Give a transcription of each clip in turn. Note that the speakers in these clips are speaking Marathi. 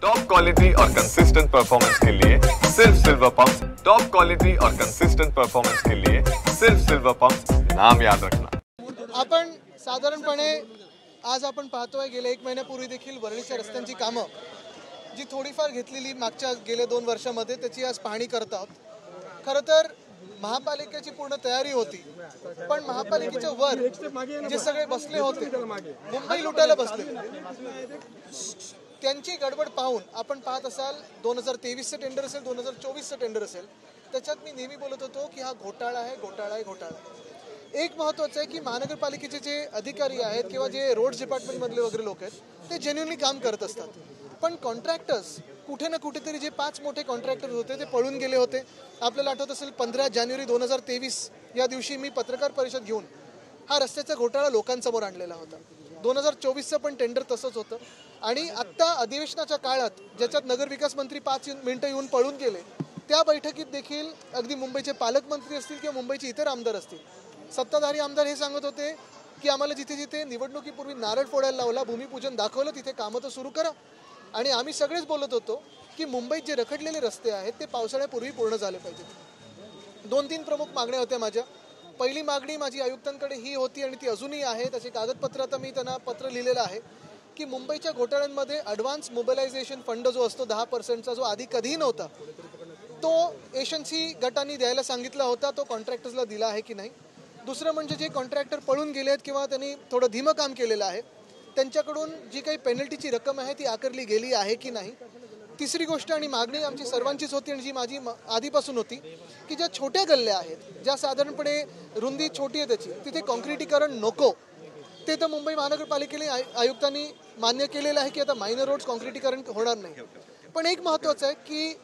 टॉप क्वालिटी और कंसिस्टेंट परफॉर्मेंस के लिए सिर्फ सिल्वर पंप्स। टॉप क्वालिटी और कंसिस्टेंट परफॉर्मेंस के लिए सिर्फ सिल्वर पंप्स, नाम याद रखना। आपण साधारणपणे आज आपण पाहतोय गेल्या 1 महिन्यापूर्वी देखील वरळीच्या रस्त्यांची कामं जी थोडीफार घेतलेली मागच्या गेल्या 2 वर्षांमध्ये त्याची आज पाहणी करत आहोत। खरं तर महापालिकेची पूर्ण तयारी होती, पण महापालिकेच्या वर जे सगळे बसले होते, मुंबई लुटायला बसले, त्यांची गडबड पाहून आपण पाहत असाल 2023चं टेंडर असेल, 2024चं टेंडर असेल, त्याच्यात मी नेहमी बोलत होतो की हा घोटाळा आहे, घोटाळा आहे, घोटाळा आहे। एक महत्त्वाचं आहे की महानगरपालिकेचे जे अधिकारी आहेत किंवा जे रोड्स डिपार्टमेंटमधले वगैरे लोक आहेत ते जेन्युइनली काम करत असतात, पण कॉन्ट्रॅक्टर्स कुठे ना कुठेतरी जे 5 मोठे कॉन्ट्रॅक्टर होते ते पळून गेले होते। आपल्याला आठवत असेल 15 जानेवारी 2023 या दिवशी मी पत्रकार परिषद घेऊन हा रस्त्याचा घोटाळा लोकांसमोर आणलेला होता। 2024चं पण टेंडर तसंच होतं आणि आत्ता अधिवेशनाच्या काळात ज्याच्यात नगरविकास मंत्री 5 मिनिटं येऊन पळून गेले, त्या बैठकीत देखील अगदी मुंबईचे पालकमंत्री असतील किंवा मुंबईचे इतर आमदार असतील, सत्ताधारी आमदार हे सांगत होते की आम्हाला जिथे जिथे निवडणुकीपूर्वी नारळ फोडायला लावला, भूमिपूजन दाखवलं, तिथे कामं तर सुरू करा। आणि आम्ही सगळेच बोलत होतो की मुंबईत जे रखडलेले रस्ते आहेत ते पावसाळ्यापूर्वी पूर्ण झाले पाहिजेत। 2-3 प्रमुख मागण्या होत्या माझ्या। पहिली मागणी माझी आयुक्तांकडे ही होती आणि ती अजूनही आहे, त्याचे कागदपत्र आता मी त्यांना पत्र लिहिलेलं आहे की मुंबईच्या घोटाळ्यांमध्ये ॲडव्हान्स मोबिलायझेशन फंड जो असतो 10%चा, जो आधी कधीही नव्हता, तो एशन्सी गटांनी द्यायला सांगितला होता, तो कॉन्ट्रॅक्टर्सला दिला आहे की नाही। दुसरं म्हणजे जे कॉन्ट्रॅक्टर पळून गेले आहेत किंवा त्यांनी थोडं धीमं काम केलेलं आहे, त्यांच्याकडून जी काही पेनल्टीची रक्कम आहे ती आकारली गेली आहे की नाही। तिसरी गोष्ट आणि मागणी आमची सर्वांचीच होती आणि जी माझी आधीपासून होती की ज्या छोट्या गल्ल्या आहेत, ज्या साधारणपणे रुंदी छोटी आहे त्याची, तिथे कॉन्क्रिटीकरण नको। ते तर मुंबई महानगरपालिकेने आयुक्तांनी मान्य केलेलं आहे की आता मायनर रोड्स कॉन्क्रिटीकरण होणार नाही। पण एक महत्त्वाचं आहे की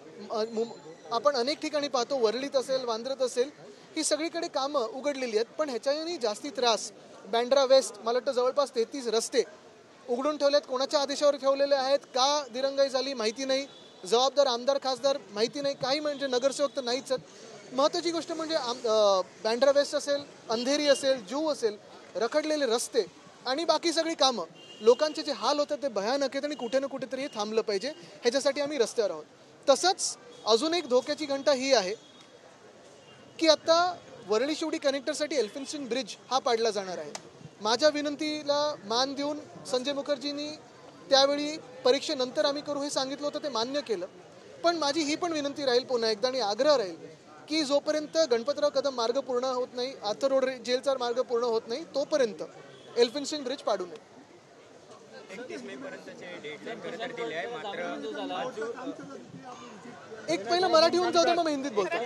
आपण अनेक ठिकाणी पाहतो, वरळीत असेल, वांद्रत असेल, ही सगळीकडे कामं उघडलेली आहेत, पण ह्याच्याने जास्ती त्रास बँड्रा वेस्ट, मला वाटतं जवळपास 33 रस्ते उघडून ठेवलेत। कोणाच्या आदेशावर ठेवलेले आहेत, का दिरंगाई झाली माहिती नाही, जबाबदार आमदार खासदार माहिती नाही, काही म्हणजे नगरसेवक तर नाहीच आहेत। महत्त्वाची गोष्ट म्हणजे बँड्रा वेस्ट असेल, अंधेरी असेल, जूहू असेल, रखडलेले रस्ते आणि बाकी सगळी कामं, लोकांचे जे हाल होतात ते भयानक आहेत आणि कुठे ना कुठेतरी हे थांबलं पाहिजे, ह्याच्यासाठी आम्ही रस्त्यावर आहोत। तसंच अजून एक धोक्याची घंटा ही आहे की आता वरळी शिवडी कनेक्टरसाठी एल्फिन्स्टन ब्रिज हा पाडला जाणार आहे। माझ्या विनंतीला मान देऊन संजय मुखर्जींनी त्यावेळी परीक्षेनंतर आम्ही करू हे सांगितलं होतं, ते मान्य केलं। पण माझी ही पण विनंती राहील पुन्हा एकदा आणि आग्रह राहील की जोपर्यंत गणपतराव कदम मार्ग पूर्ण होत नाही, आर्थर रोड जेलचा मार्ग पूर्ण होत नाही, तोपर्यंत एल्फिन्स्टन ब्रिज पाडू नये। 31 मे पर्यंतचे डेडलाईन खरं दिले आहे, मात्र एक पहिलं मराठी होऊन जाऊ दे, मग हिंदीत बोलतो।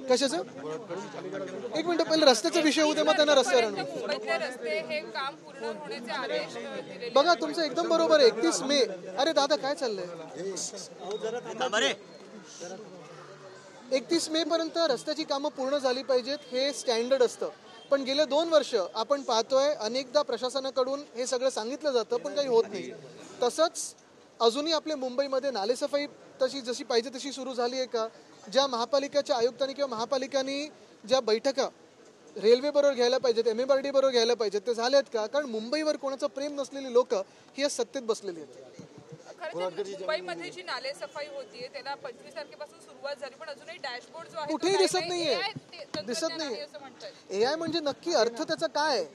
कशाचं? एक मिनिट, पहिलं रस्त्याचा विषय होऊ दे, मग त्यांना रस्त्यावर आणू। बघा, तुमचं एकदम बरोबर आहे, 31 मे। अरे दादा काय चाललंय? 31 मे पर्यंत रस्त्याची कामं पूर्ण झाली पाहिजेत, हे स्टँडर्ड असतं। पण गेले 2 वर्ष आपण पाहतोय अनेकदा प्रशासनाकडून हे सगळं सांगितलं जातं, पण काही होत नाही। तसंच अजूनही आपल्या मुंबईमध्ये नालेसफाई तशी जशी पाहिजे तशी सुरू झाली आहे का? ज्या महापालिकेच्या आयुक्तांनी किंवा महापालिकांनी ज्या बैठका रेल्वेबरोबर घ्यायला पाहिजेत, MMRD बरोबर घ्यायला पाहिजेत, ते झाले आहेत का? कारण मुंबईवर कोणाचं प्रेम नसलेली लोक ही सत्तेत बसलेली आहेत। मुंबईमध्ये जी नालेसफाई होतीये त्याला 25 तारखेपासून सुरुवात झाली, पण अजूनही डॅशबोर्ड जो आहे कुठेही दिसत नाहीये। AI म्हणजे नक्की अर्थ त्याचा काय आहे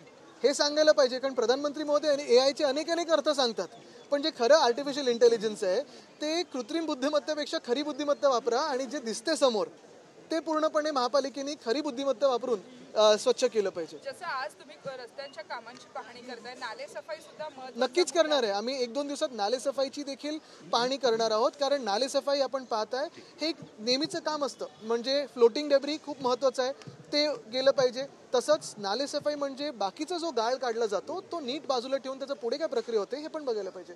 हे सांगायला पाहिजे, कारण प्रधानमंत्री महोदय आणि AI चे अनेक अर्थ सांगतात, पण जे खरं आर्टिफिशियल इंटेलिजन्स आहे ते कृत्रिम बुद्धिमत्तेपेक्षा खरी बुद्धिमत्ता वापरा आणि जे दिसते समोर ते पूर्णपणे महापालिकेने खरी बुद्धिमत्ता वापरून स्वच्छ केलं पाहिजे। जसं आज तुम्ही रस्त्यांच्या कामांची पाहणी करताय, नालेसफाई सुद्धा नक्कीच करणार आहे आम्ही। 1-2 दिवसात नालेसफाईची देखील पाहणी करणार आहोत, कारण नालेसफाई आपण पाहताय हे एक नेहमीचं काम असतं, म्हणजे फ्लोटिंग डेब्री खूप महत्त्वाचं आहे, ते गेलं पाहिजे। तसंच नालेसफाई म्हणजे बाकीचा जो गाळ काढला जातो तो नीट बाजूला ठेवून त्याचं पुढे काय प्रक्रिया होते हे पण बघायला पाहिजे।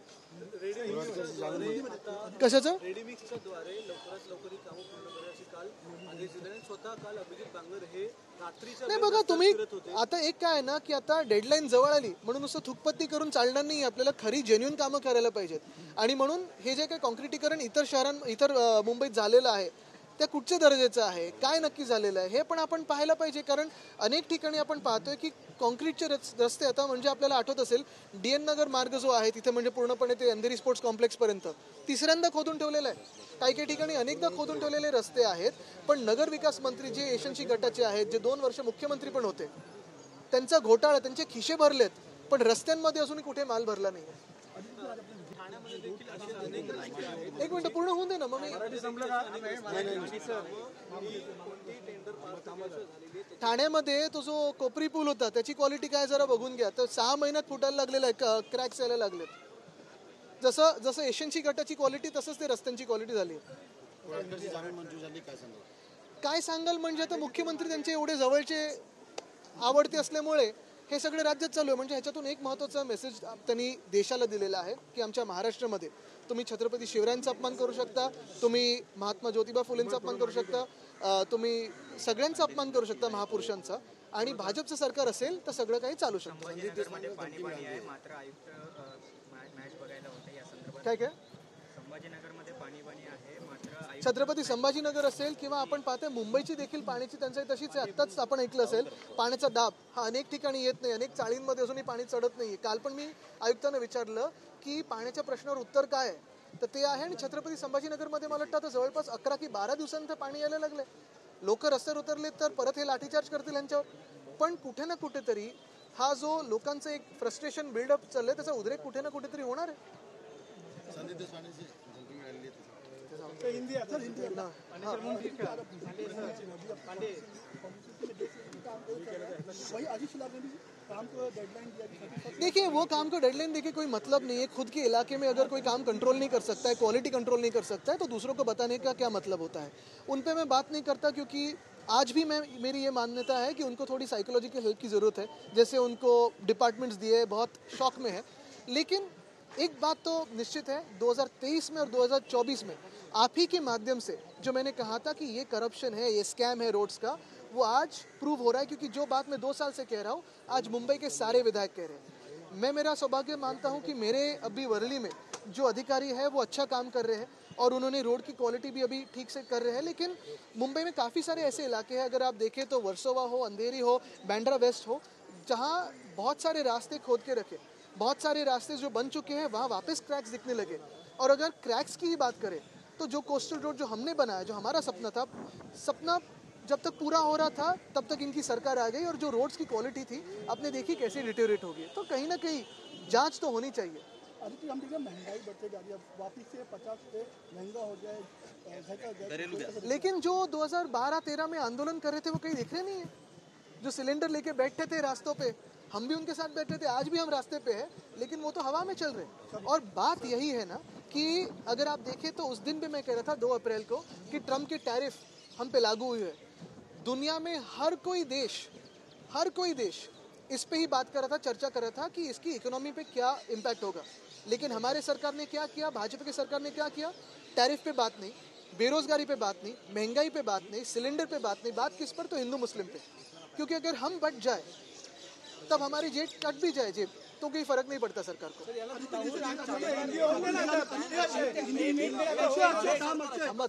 कशाचं? नाही बघा, तुम्ही आता एक काय आहे ना की आता डेडलाईन जवळ आली म्हणून नुसतं थुकपत्ती करून चालणार नाही, आपल्याला खरी जेन्युइन कामं करायला पाहिजेत। आणि म्हणून हे जे काही कॉन्क्रिटीकरण इतर मुंबईत झालेलं आहे त्या कुठच्या दर्जाचं आहे, काय नक्की झालेलं आहे हे पण आपण पाहायला पाहिजे, कारण अनेक ठिकाणी आपण पाहतोय की कॉन्क्रीटचे रस्ते आता म्हणजे आपल्याला आठवत असेल DN नगर मार्ग जो आहे तिथे म्हणजे पूर्णपणे ते अंधेरी स्पोर्ट्स कॉम्प्लेक्सपर्यंत तिसऱ्यांदा खोदून ठेवलेलं आहे. काही ठिकाणी अनेकदा खोदून ठेवलेले रस्ते आहेत, पण नगर विकास मंत्री जे यशवंतसिंह गटाचे आहेत, जे 2 वर्ष मुख्यमंत्री पण होते, त्यांचा घोटाळा, त्यांचे खिशे भरलेत, पण रस्त्यांमध्ये अजूनही कुठे माल भरला नाही. एक मिनिट पूर्ण होऊन दे ना. मग ठाण्यामध्ये तो जो कोपरी पूल होता त्याची क्वालिटी काय जरा बघून घ्या. तर 6 महिन्यात फुटायला लागलेला आहे, क्रॅक्स यायला लागलेत. जसं यशवंतसिंह गटाची क्वालिटी तसंच ते रस्त्यांची क्वालिटी झाली. काय सांगाल म्हणजे आता मुख्यमंत्री त्यांचे एवढे जवळचे आवडते असल्यामुळे हे सगळे राज्यात चालू आहे. म्हणजे ह्याच्यातून एक महत्त्वाचा मेसेज त्यांनी देशाला दिलेला आहे की आमच्या महाराष्ट्रामध्ये तुम्ही छत्रपती शिवरायांचा अपमान करू शकता, तुम्ही महात्मा ज्योतिबा फुलेंचा अपमान करू शकता, तुम्ही सगळ्यांचा अपमान करू शकता महापुरुषांचा, आणि भाजपचं सरकार असेल तर सगळं काही चालू शकतं. काय काय संभाजीनगरमध्ये पाणी आहे, मात्र छत्रपती संभाजीनगर असेल किंवा आपण पाहतोय मुंबईची देखील पाण्याची टंचाई तशीच आहे. आत्ताच आपण ऐकलं असेल पाण्याचा दाब हा अनेक ठिकाणी येत नाही, अनेक चाळींमध्ये अजूनही पाणी चढत नाही. काल पण मी आयुक्तांना विचारलं की पाण्याच्या प्रश्नावर उत्तर काय आहे, तर ते आहे. आणि छत्रपती संभाजीनगरमध्ये मला वाटतं जवळपास 11 की 12 दिवसांत पाणी यायला लागले. लोक रस्त्यावर उतरले तर परत हे लाठीचार्ज करतील यांच्यावर. पण कुठे ना कुठेतरी हा जो लोकांचं एक फ्रस्ट्रेशन बिल्डअप चाललंय त्याचा उद्रेक कुठे ना कुठेतरी होणार आहे. देखिए वो काम को डेडलाइन देखिए कोई मतलब नहीं है. खुद के इलाके में अगर कोई काम कंट्रोल नहीं कर सकता है, क्वालिटी कंट्रोल नहीं कर सकता है, तो दूसरों को बताने का क्या मतलब होता है. उन पे मैं बात नहीं करता क्योंकि आज भी मेरी ये मान्यता है कि उनको थोड़ी साइकोलॉजिकल हेल्प की ज़रूरत है. जैसे उनको डिपार्टमेंट्स दिए, बहुत शौक में है. लेकिन एक बात तो निश्चित है, 2023 में और 2024 में आप ही के माध्यम से जो मैंने कहा था कि ये करप्शन है, ये स्कैम है रोड्स का, वो आज प्रूव हो रहा है. क्योंकि जो बात मैं 2 साल से कह रहा हूँ आज मुंबई के सारे विधायक कह रहे हैं. मैं मेरा सौभाग्य मानता हूँ कि मेरे अभी वर्ली में जो अधिकारी है वो अच्छा काम कर रहे हैं और उन्होंने रोड की क्वालिटी भी अभी ठीक से कर रहे हैं. लेकिन मुंबई में काफ़ी सारे ऐसे इलाके हैं, अगर आप देखें तो वर्सोवा हो, अंधेरी हो, बैंड्रा वेस्ट हो, जहाँ बहुत सारे रास्ते खोद के रखे, बहुत सारे रास्ते जो बन चुके हैं वहाँ वापस क्रैक्स दिखने लगे. और अगर क्रैक्स की ही बात करें तो जो कोस्टल रोड जो हमने बनाया, जो हमारा सपना था, सपना जब तक पूरा हो रहा था तब तक इनकी सरकार आ गई और जो रोड्स की क्वालिटी थी आपने देखी कैसे डिटेरियोरेट हो गई. तो कहीं ना कहीं जांच तो होनी चाहिए. हम देखिए महंगाई बढ़ते जा रही है, वापिस से 50 से महंगा हो जाए. लेकिन जो 2012-13 में आंदोलन कर रहे थे वो कहीं दिख रहे नहीं है. जो सिलेंडर लेके बैठे थे रास्तों पे, हम भी उनके साथ बैठे थे, आज भी हम रास्ते पे हैं, लेकिन वो तो हवा में चल रहे. और बात यही है ना कि अगर आप देखें तो उस दिन भी मैं कह रहा था 2 अप्रैल को कि ट्रम्प के टैरिफ हम पे लागू हुए हैं. दुनिया में हर कोई देश इस पे ही बात कर रहा था, चर्चा कर रहा था कि इसकी इकोनॉमी पे क्या इम्पैक्ट होगा. लेकिन हमारे सरकार ने क्या किया, भाजपा की सरकार ने क्या किया, टैरिफ पे बात नहीं, बेरोजगारी पे बात नहीं, महंगाई पे बात नहीं, सिलेंडर पे बात नहीं. बात किस पर, तो हिंदू मुस्लिम पे. क्योंकि अगर हम बच जाए तब हमारी जेब कट भी जाए जेब तो कोई फर्क नहीं पडता सरकार को. थांबा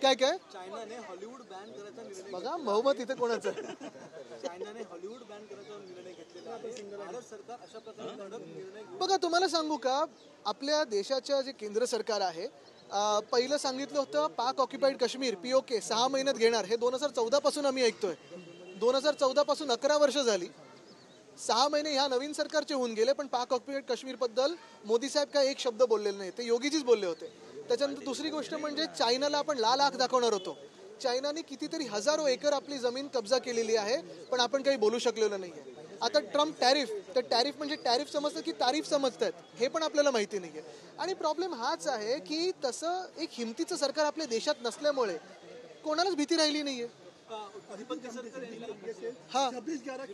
काय चायनाने हॉलिवूड बॅन करायचा निर्णय, बघा बहुमत इथे कोणाचं. चायनाने हॉलिवूड बॅन करायचा निर्णय घेतलेला आहे. भारत सरकार अशा प्रकारे कडक निर्णय. बघा तुम्हाला सांगू का, आपल्या देशाच्या जे केंद्र सरकार आहे, पहिलं सांगितलं होतं पाक ऑक्युपाईड काश्मीर POK 6 महिन्यात घेणार. हे 2014 पासून आम्ही ऐकतोय. 2014 पासून 11 वर्ष झाली. 6 महिने ह्या नवीन सरकारचे होऊन गेले, पण पाक ऑक्युपाईड काश्मीर बद्दल मोदी साहेब काय एक शब्द बोललेले नाही, ते योगीजीच बोलले होते. त्याच्यानंतर दुसरी गोष्ट म्हणजे चायनाला आपण लाल आख दाखवणार होतो. चायनाने कितीतरी हजारो एकर आपली जमीन कब्जा केलेली आहे, पण आपण काही बोलू शकलेलो नाहीये. आता ट्रम्प टॅरिफ, तर टॅरिफ म्हणजे टॅरिफ समजतं की तारीफ समजतात हे पण आपल्याला माहिती नाहीये. आणि प्रॉब्लेम हाच आहे की तसं एक हिमतीचं सरकार आपल्या देशात नसल्यामुळे कोणालाच भीती राहिली नाहीये. हा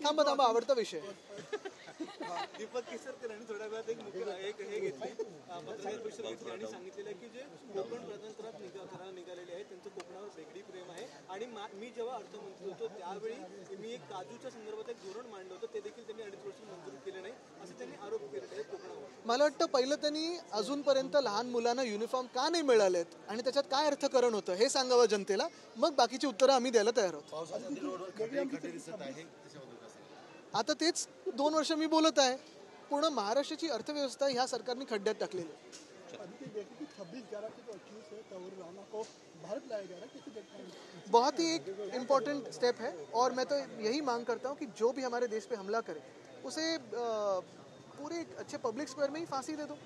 थांबा आवडता विषय. दीपक केसरकर यांनी थोड्या वेळात एक हे घेतली, पत्रकार परिषद घेतली आणि सांगितलेलं की जे कोकण प्रजातंत्रात निघालेले आहेत त्यांचं कोकणावर वेगळी प्रेम आहे. आणि मी जेव्हा अर्थमंत्री होतो त्यावेळी मी एक काजूच्या संदर्भात एक धोरण मांडलं होतं, ते देखील त्यांनी 2.5 वर्ष मंजूर केले नाही असं त्यांनी आरोप केलेला आहे कोकणावर. मला वाटतं पहिलं त्यांनी अजूनपर्यंत लहान मुलांना युनिफॉर्म का नाही मिळालेत आणि त्याच्यात काय अर्थकारण होतं हे सांगावं जनतेला, मग बाकीची उत्तरं आम्ही द्यायला तयार आहोत. आता तेच 2 वर्ष मी बोलत आहे. पूर्ण महाराष्ट्राची अर्थव्यवस्था ह्या सरकारने खड्ड्यात टाकलेली आहे. बहुत ही एक इम्पॉर्टेंट स्टेप है और मैं तो यही मांग करता हूँ कि जो भी हमारे देश पे हमला करे उसे पूरे अच्छे पब्लिक स्क्वायर में ही फांसी दे दो.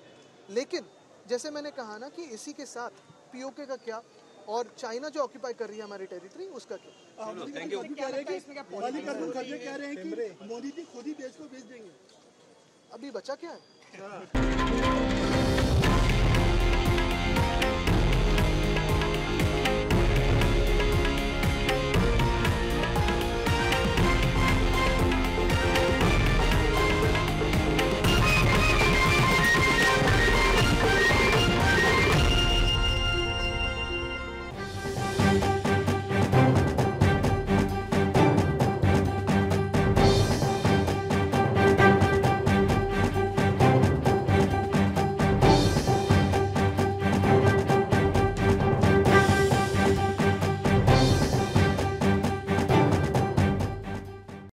लेकिन जैसे मैंने कहा ना कि इसी के साथ पीओके का क्या और चाइना जो ऑक्यूपाई कर रही है हमारी टेरिटरी उसका क्या. मोदी जी खुद ही देश को बेच देंगे. अभी बचा क्या है.